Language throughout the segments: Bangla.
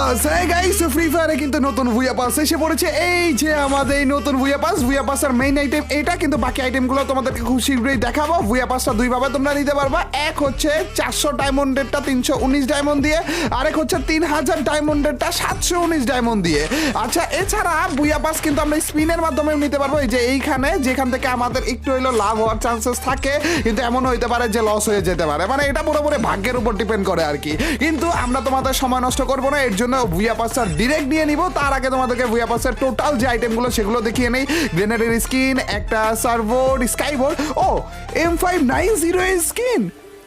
পাস। হ্যাঁ গাইস, ফ্রি ফায়ারে কিন্তু নতুন বুয়া পাস এসে পড়েছে। এই যে আমাদের নতুন বুয়া পাসের মেইন আইটেম এটা, কিন্তু বাকি আইটেমগুলো তোমাদেরকে খুব শীঘ্রই দেখাবো। বুয়া পাসটা দুই ভাবে তোমরা নিতে পারবা। এক হচ্ছে 400 ডায়মন্ডেরটা 319 ডায়মন্ড দিয়ে, আরেক হচ্ছে 3000 ডায়মন্ডেরটা 719 ডায়মন্ড দিয়ে। আচ্ছা, এছাড়া বুয়া পাস কিন্তু আমরা স্পিনের মাধ্যমে নিতে পারবো। এই যে এইখানে, যেখান থেকে আমাদের একটু হইলো লাভ হওয়ার চান্সেস থাকে, কিন্তু এমন হইতে পারে যে লস হয়ে যেতে পারে। মানে এটা পুরোপুরি ভাগ্যের উপর ডিপেন্ড করে আর কি। কিন্তু আমরা তোমাদের সময় নষ্ট করবো না, এর জন্য বুয়া পাসটা ডিরেক্ট নিয়ে নিব। তার আগে তোমাদেরকে বুয়া পাসের টোটাল যে আইটেমগুলো সেগুলো দেখিয়ে নেই। গ্রেনেডের স্কিন, একটা সার্ভোর্ড, স্কাইবোর্ড, ও M590 স্কিন।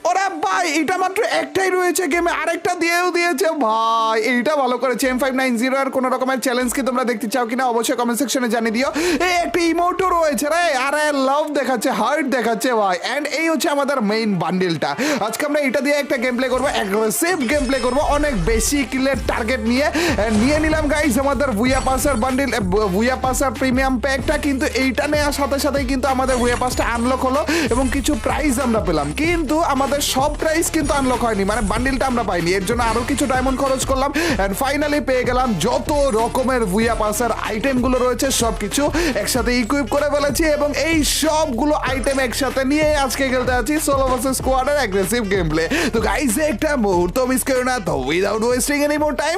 ওরা ভাই, এটা মাত্র একটাই রয়েছে গেমে, আরেকটা দিয়েও দিয়েছে ভাই। এইটা ভালো করেছে। M590 আর কোন রকমের চ্যালেঞ্জ কি তোমরা দেখতে চাও কিনা অবশ্যই কমেন্ট সেকশনে জানিয়ে দিও। এই একটা ইমোটও রয়েছে রে, আরে লাভ দেখাচ্ছে, হার্ট দেখাচ্ছে ভাই। এন্ড এই হচ্ছে আমাদের মেইন বান্ডিলটা। আজকে আমরা এটা দিয়ে একটা গেম প্লে করবো, অ্যাগ্রেসিভ গেম প্লে করবো, অনেক বেশি কিলের টার্গেট নিয়ে নিলাম গাইস আমাদের বুয়া পাসের বান্ডিল, বুয়া পাসের প্রিমিয়াম প্যাকটা। কিন্তু এইটা নেওয়ার সাথে সাথেই কিন্তু আমাদের বুয়া পাসটা আনলক হলো এবং কিছু প্রাইজ আমরা পেলাম। কিন্তু আমাদের সব প্রাইস কিন্তু আনলক হয়নি, মানে বান্ডিলটা আমরা পাইনি। এর জন্য আরো কিছু ডায়মন্ড খরচ করলাম এন্ড ফাইনালি পেয়ে গেলাম যত রকমের বুয়া পাসের আইটেমগুলো রয়েছে সবকিছু একসাথে ইকুইপ করে ফেলেছি। এবং এই সবগুলো আইটেম একসাথে নিয়ে আজকে খেলতে আছি সোলো ভার্সেস স্কোয়াডের অ্যাগ্রেসিভ গেম প্লে। তো গাইস, একটা মুহূর্ত মিস করো না। তো without wasting any more time,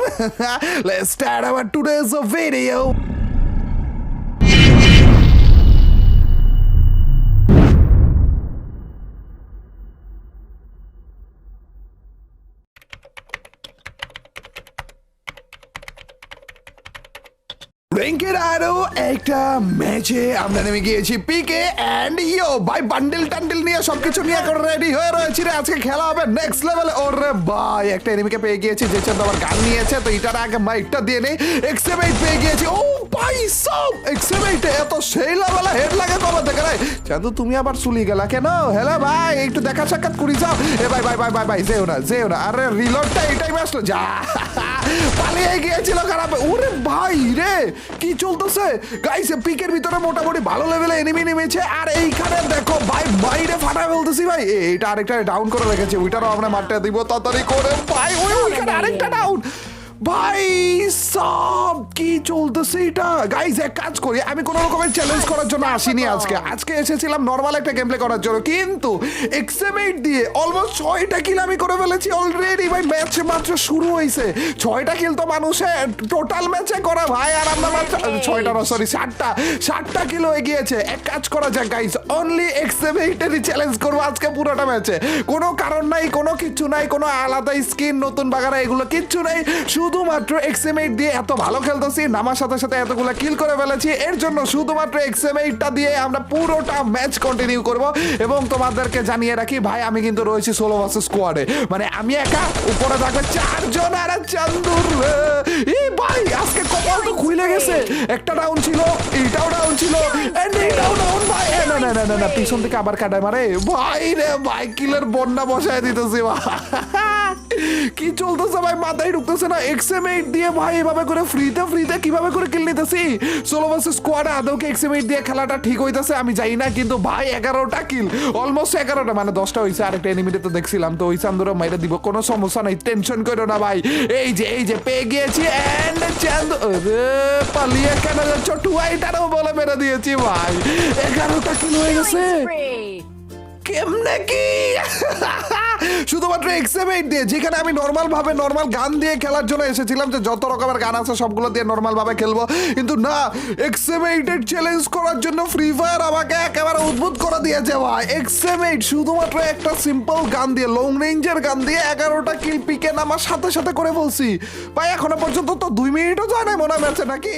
let's start our today's video. র্যাঙ্কের আরো একটা ম্যাচে আমরা নেমে গিয়েছি পিকে এন্ড ইয়ো ভাই, বান্ডেল টান্ডেল নিয়ে সবকিছু নিয়ে এখন রেডি হয়ে রয়েছি রে। আজকে খেলা হবে নেক্সট লেভেলে। ওরে ভাই, একটা এনিমিকে পেয়ে গিয়েছি যে চাঁদ আমার গান নিয়েছে, তো এটার আগে মাইকটা দিয়ে নেই। XM8 পেয়ে গিয়েছি। ও ভাই সব XM8 এত সেই লেভেলে হেড লাগে কবে থেকে রে? চাঁদু তুমি আবার চুলি গেলা কেন? হ্যালো ভাই, একটু দেখা সাক্ষাৎ করি যাও। এ ভাই ভাই ভাই ভাই ভাই, যেও না যেও না। আরে রিলোডটা এই টাইমে আসলো, যা পালিয়ে গিয়েছিল খারাপ। ওরে ভাই রে, কি চলতেছে গাইস? পিকের ভিতরে মোটামুটি ভালো লেভেলে এনিমি নেমেছে। আর এইখানে দেখো ভাই, বাইরে ফাটা বলতেছি ভাই। এটা আরেকটা ডাউন করে রেখেছে, ওইটারও আমরা মারতে দিব তাড়াতাড়ি করে ভাই। ওইখানে আরেকটা ডাউন ভাই। সব কি চলতেছে এটা? গাইস এক কাজ করি, আমি কোনো রকমের চ্যালেঞ্জ করার জন্য আসিনি আজকে এসেছিলাম নর্মাল একটা গেম প্লে করার জন্য। কিন্তু XM8 দিয়ে অলমোস্ট 6টা কিল আমি করে ফেলেছি অলরেডি ভাই। ম্যাচ মাত্র শুরু হয়েছে, 6টা কিল তো মানুষের টোটাল ম্যাচে করা ভাই। আর আমরা মাত্র 6টা না, সরি 7টা কিল হয়ে গিয়েছে। এক কাজ করা যাক গাইস, অনলি XM8 এরই চ্যালেঞ্জ করবো আজকে পুরোটা ম্যাচে। কোনো কারণ নাই, কোনো কিচ্ছু নাই, কোনো আলাদা স্কিন নতুন বাগারা এগুলো কিচ্ছু নাই। শুধুমাত্র XM8 দিয়ে এত ভালো খেলতেছি, নামার সাথে সাথে এতগুলো কিল করে ফেলেছি। এর জন্য শুধুমাত্র XM8টা দিয়ে আমরা পুরোটা ম্যাচ কন্টিনিউ করব। এবং তোমাদেরকে জানিয়ে রাখি ভাই, আমি কিন্তু রয়েছি সোলো ভার্সেস স্কোয়াডে, মানে আমি একা, উপরে থাকবে 4 জন। আর চান্দুর এই ভাই, আজকে কপাল তো খুলে গেছে। একটা ডাউন ছিল, এইটাও ডাউন ছিল, এন্ড এইটাও ডাউন ভাই। না না না না না, পিছন থেকে আবার কাটায় মারে ভাই রে ভাই। কিলের বন্যা বসায় দিতেছি ভাই। কি চলতেছে ভাই, মাথায় ঢুকতেছে না। XM8 দিয়ে ভাই এভাবে করে ফ্রিতে কিভাবে করে কিল নিতেছি সোলো ভার্সেস স্কোয়াডে। আদৌ কি XM8 দিয়ে খেলাটা ঠিক হইতাছে আমি জানি না, কিন্তু ভাই 11টা কিল, অলমোস্ট 11টা, মানে 10টা হইছে। আরেকটা এনিমিতে তো দেখছিলাম, তো ওই চান্দুরা মাইরে দিব, কোনো সমস্যা নাই, টেনশন করো না ভাই। এই যে পেয়ে গিয়েছি এন্ড চান্দু পালিয়ে কেন যাচ্ছ টুয়াইটারও বলে মেরে দিয়েছি ভাই। 11টা কিল হয়ে গেছে কেমনে কি? শুধুমাত্র XM8 দিয়ে, যেখানে আমি নর্মাল গান দিয়ে খেলার জন্য এসেছিলাম, যে যত রকমের গান আছে সবগুলো দিয়ে নর্মাল ভাবে খেলবো। কিন্তু না, XM8 এর চ্যালেঞ্জ করার জন্য ফ্রি ফায়ার আমাকে একেবারে উদ্ভুত করে দিয়েছে ভাই। XM8 শুধুমাত্র একটা সিম্পল গান দিয়ে, লং রেঞ্জের গান দিয়ে 11টা কিল পিকে নামার সাথে সাথে করে বলছি ভাই। এখনো পর্যন্ত তো 2 মিনিটও যায় না মনে হচ্ছে নাকি।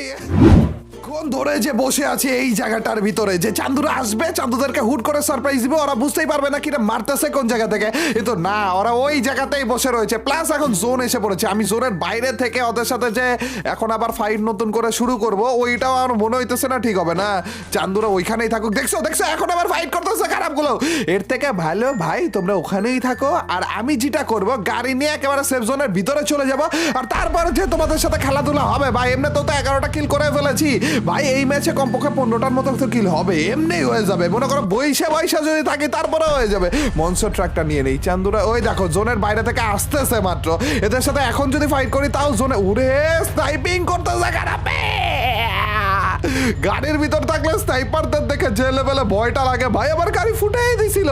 কোন ধরে যে বসে আছে এই জায়গাটার ভিতরে, যে চান্দুরা আসবে, চান্দুদেরকে হুট করে সারপ্রাইজ দিবে, ওরা বুঝতেই পারবে না কিরে মারতেছে কোন জায়গা থেকে। কিন্তু না, ওরা ওই জায়গাতেই বসে রয়েছে। প্লাস এখন জোন এসে পড়েছে, আমি জোনের বাইরে থেকে ওদের সাথে যে এখন আবার ফাইট নতুন করে শুরু করব, ওইটাও আমার মনে হইতেছে না ঠিক হবে না। চান্দুরা ওইখানেই থাকুক। দেখছো এখন আবার ফাইট করতেছে খারাপগুলো। এর থেকে ভালো ভাই তোমরা ওখানেই থাকো, আর আমি যেটা করব, গাড়ি নিয়ে একেবারে সেফ জোনের ভিতরে চলে যাব। আর তারপরে যে তোমাদের সাথে খেলাধুলা হবে ভাই। এমনি তো 11টা কিল করে ফেলেছি ভাই এই ম্যাচে কমপক্ষে 15টার মতো তো কিল হবে, এমনি হয়ে যাবে, মনে করো বৈশা যদি থাকে তারপরে হয়ে যাবে। মনস্টার ট্রাকটা নিয়ে নেই। চান্দুরা ওই দেখো জোনের বাইরে থেকে আসতেছে মাত্র, এদের সাথে এখন যদি ফাইট করি তাও জোনে উড়ে স্নাইপিং করতেছে খারাপে। গাড়ির ভিতর থাকলে স্নাইপারদের দেখে যে লেভেলে ভয়টা লাগে ভাই, আমার গাড়ি ফুটেই দিছিল।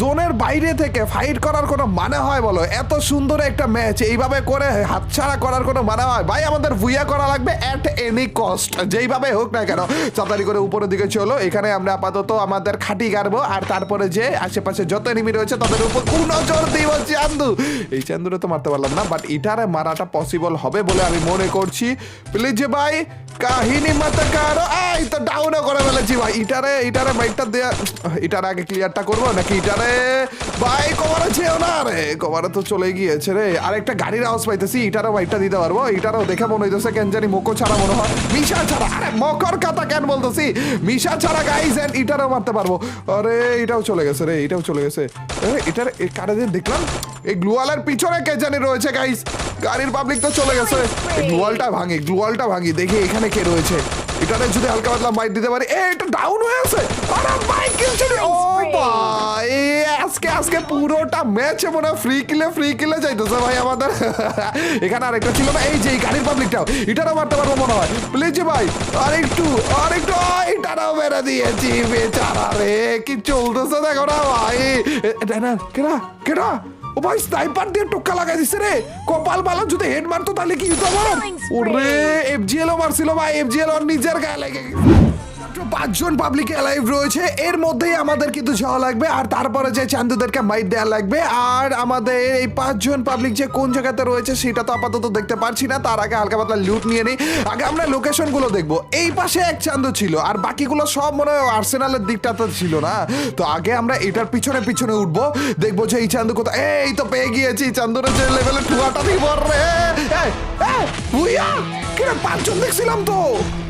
জোনের বাইরে থেকে ফাইট করার কোনো মানে হয় বলো? এত সুন্দর একটা ম্যাচ এইভাবে করে হাতছাড়া করার কোনো মানে হয়? ভাই আমাদের বুইয়া করা লাগবে এট এনি কস্ট, যেইভাবে হোক না কেন। তাড়াতাড়ি করে উপরের দিকে চলো, এখানে আমরা আপাতত আমাদের খাটি গাড়বো, আর তারপরে যে আশেপাশে যত এনিমি রয়েছে তাদের উপর নজর দিব। চান্দু, এই চান্দুরে তো মারতে পারলাম না, বাট ইটারে মারাটা পসিবল হবে বলে আমি মনে করছি। প্লিজ ভাই কাহিনী মাথা কারো, এই তো ডাউনও করে ফেলেছি ভাই। ইটারে বাইকটা দেয়া, ইটারে আগে ক্লিয়ারটা করবো নাকি ইটারে? ভাই কভারে যেও না রে, কভারে তো চলে গিয়েছে রে। আরেকটা গাড়ির আওয়াজ পাইতেছি, ইটারও বাইকটা দিতে পারবো। ইটারও দেখে মনে হইতেছে কেন জানি মোকো ছাড়া মনে হয়, মিশা ছাড়া, আরে মকর কথা কেন বলতেছি, মিশা ছাড়া গাইজ এন্ড ইটারও মারতে পারবো। আরে এটাও চলে গেছে রে, এটাও চলে গেছে। এটার কারে দিয়ে দেখলাম এই গ্লুয়ালের পিছনে কে জানি রয়েছে গাইজ। গাড়ির পাবলিক তো চলে গেছে, গ্লুয়ালটা ভাঙি দেখি এখানে কে রয়েছে। এটাতে যদি হালকা পাতলা বাইক দিতে পারি। এটা ডাউন হয়ে আছে, আরে বাইক কিলছে। ও ভাই আজকে পুরোটা ম্যাচে মনে হয় ফ্রি কিলে যাইতেছে ভাই আমাদের। এখানে আরেকটা ছিল না, এই যে গাড়ির পাবলিকটাও, এটারও মারতে পারবো মনে হয়। প্লিজ ভাই আরেকটু এটারও মেরে দিয়েছি বেচারা রে। কি চলতেছে দেখো না ভাই। কেডা ও ভাই স্নাইপার দিয়ে টোক্কা লাগাই দিছে রে। কপাল বালা যদি হেড মারতো তাহলে কি হতো আমার? ওরে এফজিএলও মারছিল ভাই, এফজিএল ওর নিজের গায়ে লেগে গেছে। 5 জন পাবলিক অ্যালাইভ রয়েছে, এর মধ্যেই আমাদের কিন্তু যাওয়া লাগবে, আর তারপরে যে চান্দুদেরকে মাইট দেওয়া লাগবে। আর আমাদের এই 5 জন পাবলিক যে কোন জায়গাতে রয়েছে সেটা তো আপাতত দেখতে পারছি না, তার আগে হালকা পাতলা লুট নিয়ে নিই। আগে আমরা লোকেশন গুলো দেখবো। এই পাশে এক চান্দু ছিল, আর বাকিগুলো সব মনে হয় আর্সেনালের দিকটাতে ছিল না। তো আগে আমরা এটার পিছনে উঠবো, দেখবো যে এই চান্দু কোথায়। এই তো পেয়ে গিয়েছি চান্দুরের যে লেভেলে ঠুয়াটা দিব রে। বুইয়া কিরে 5 জন দেখছিলাম তো,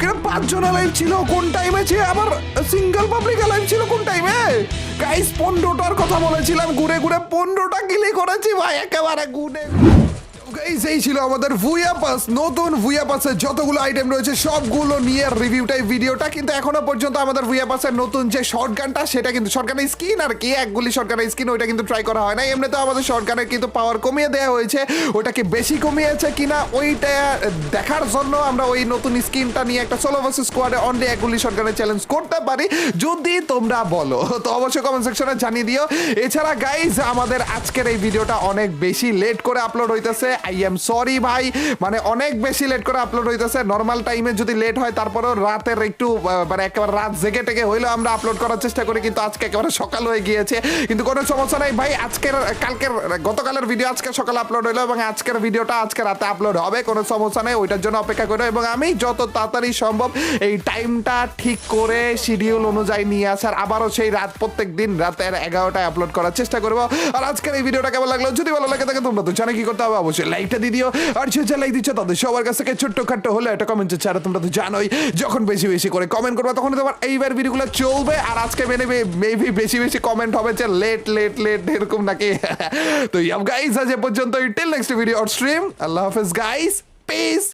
কিরে 5 জন অ্যালাইভ ছিল কোন টাইমে? আবার সিঙ্গেল পাবলিক অ্যালাইভ ছিল কোন টাইমে? গাইস 15টার কথা বলেছিলাম, ঘুরে 15টা কিলি করেছি ভাই একেবারে গুনে। এই ছিল আমাদের বুইয়া পাস। নতুন বুইয়া পাসের যতগুলো আইটেম রয়েছে সবগুলো নিয়ে রিভিউটাই ভিডিওটা। কিন্তু এখনো পর্যন্ত আমাদের বুইয়া পাসের নতুন যে শর্টগানটা, সেটা কিন্তু শর্টগানের স্কিন আর কি, এক গুলি শর্টগানের স্কিন, ওইটা কিন্তু ট্রাই করা হয় না। এমনিতে আমাদের শর্টগানের কিন্তু পাওয়ার কমিয়ে দেওয়া হয়েছে, ওটাকে বেশি কমিয়েছে কিনা ওইটা দেখার জন্য আমরা ওই নতুন স্কিনটা নিয়ে একটা সোলো ভার্সেস স্কোয়াডে অনলি এক গুলি শর্টগানের চ্যালেঞ্জ করতে পারি, যদি তোমরা বলো তো অবশ্যই কমেন্ট সেকশনে জানিয়ে দিও। এছাড়া গাইজ আমাদের আজকের এই ভিডিওটা অনেক বেশি লেট করে আপলোড হইতেছে। আই এম সরি ভাই, মানে অনেক বেশি লেট করে আপলোড হইতেছে। নর্মাল টাইমে যদি লেট হয় তারপরেও রাতের একটু মানে একেবারে রাত জেগে টেগে হইলেও আমরা আপলোড করার চেষ্টা করি, কিন্তু আজকে একেবারে সকাল হয়ে গিয়েছে। কিন্তু কোনো সমস্যা নাই ভাই, গতকালের ভিডিও আজকে সকালে আপলোড হইলো এবং আজকের ভিডিওটা আজকে রাতে আপলোড হবে, কোনো সমস্যা নেই, ওইটার জন্য অপেক্ষা করো। এবং আমি যত তাড়াতাড়ি সম্ভব এই টাইমটা ঠিক করে শিডিউল অনুযায়ী নিয়ে আসার, আবারও সেই প্রত্যেক দিন রাতের 11টায় আপলোড করার চেষ্টা করবো। আর আজকের এই ভিডিওটা কেমন লাগলো? যদি ভালো লাগে থাকে তোমরা তো জানো কি করতে হবে, অবশ্যই লাইকটা দিয়ে দিও। আর যে লাইক দিচ্ছ তাদের সবার কাছ থেকে ছোট্ট খাট্ট হলে একটা কমেন্ট ছাড়া, তোমরা তো জানোই যখন বেশি বেশি করে কমেন্ট করবে তখন তোমার এইবার ভিডিওগুলো চলবে। আর আজকে মেবি বেশি কমেন্ট হবে যে লেট এরকম নাকি। তো গাইস আজ এ পর্যন্ত, till next video or stream, আল্লাহ হাফেজ গাইস, পিস।